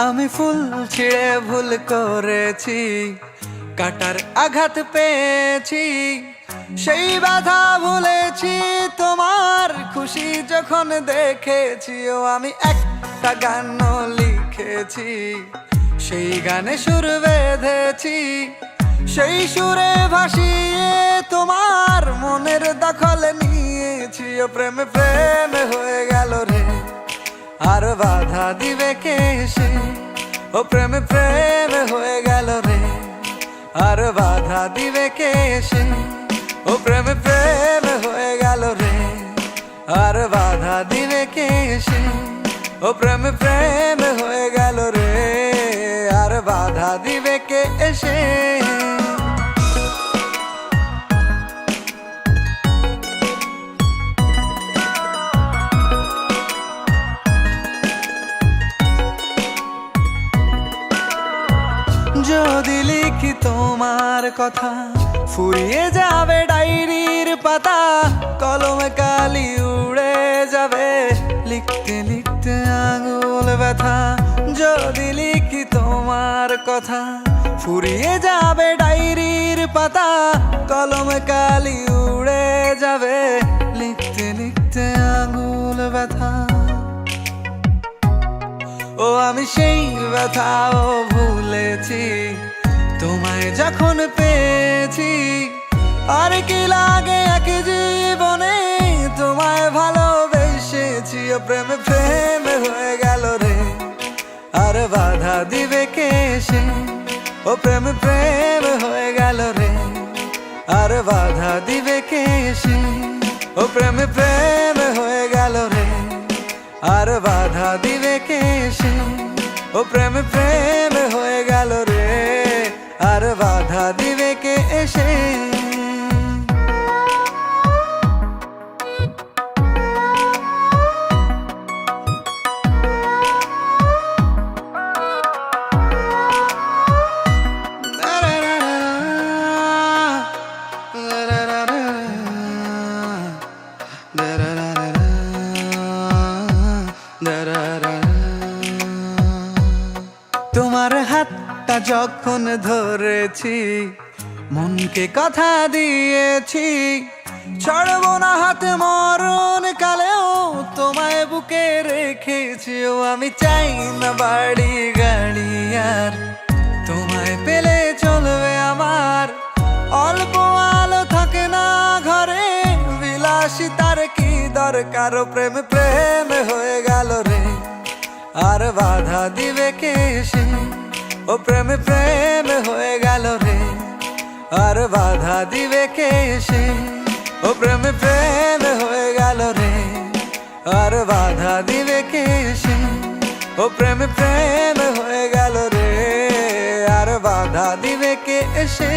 আমি ফুল ছিঁড়ে ভুল করেছি, কাটার আঘাত পেয়েছি, সেই ব্যথা ভুলেছি তোমার খুশি যখন দেখেছি। ও আমি একটা গান লিখেছি, সেই গানে সুর বেঁধেছি, সেই সুরে ভাসিয়ে তোমার মনের দখল নিয়েছি। ও প্রেমে প্রেমে হয়ে গেল রে, আর বাধা দিবে কে সে? ও প্রেমে প্রেমে হয়ে গেল রে, আর বাধা দিবে কে সে? ও প্রেমে প্রেমে হয়ে গেল রে, আর বাধা দিবে কে সে? ও প্রেমে প্রেমে হয়ে গেল রে, আর বাধা দিবে কে এসে? যদি লিখি তোমার কথা, ফুরিয়ে যাবে ডায়েরির পাতা, কলমে কালি উড়ে যাবে, লিখতে লিখতে আঙুল ব্যথা। যদি লিখি তোমার কথা, ফুরিয়ে যাবে ডায়েরির পাতা, কলমে কালি উড়ে যাবে, লিখতে লিখতে আঙুল ব্যথা। ও আমি সেই ব্যথাও ভুলেছি, তোমায় যখন পেয়েছি। আর কি লাগে এক জীবনে, তোমায় ভালোবেসেছি। ও প্রেমে প্রেমে হয়ে গেল রে, আর বাধা দিবে কে সে? ও প্রেমে প্রেমে হয়ে গেল রে, আর বাধা দিবে কে সে? ও প্রেমে প্রেমে হয়ে গেল রে, আর বাধা দিবে কে সে? ও প্রেমে প্রেমে হয়ে গেল রে, আর বাধা দিবে কে এসে? তোমার হাতটা যখন ধরেছি, মনকে কথা দিয়েছি, ছাড়বো না হাত মরণ কালেও, তোমায় বুকে রেখেছি। ও আমি চাই না বাড়ি গাড়ি আর, তোমায় পেলে চলবে আমার। অল্প আলো থাকে না ঘরে, বিলাসিতার কি দরকার? ও প্রেমে প্রেমে হয়ে গেল রে, আর বাধা দিবে কে সে? ও প্রেমে প্রেমে হয়ে গেল রে, আর বাধা দিবে কে সে? ও প্রেমে প্রেমে হয়ে গেল রে, আর বাধা দিবে কে সে? ও প্রেমে প্রেমে হয়ে গেল রে, আর বাধা দিবে কে এসে?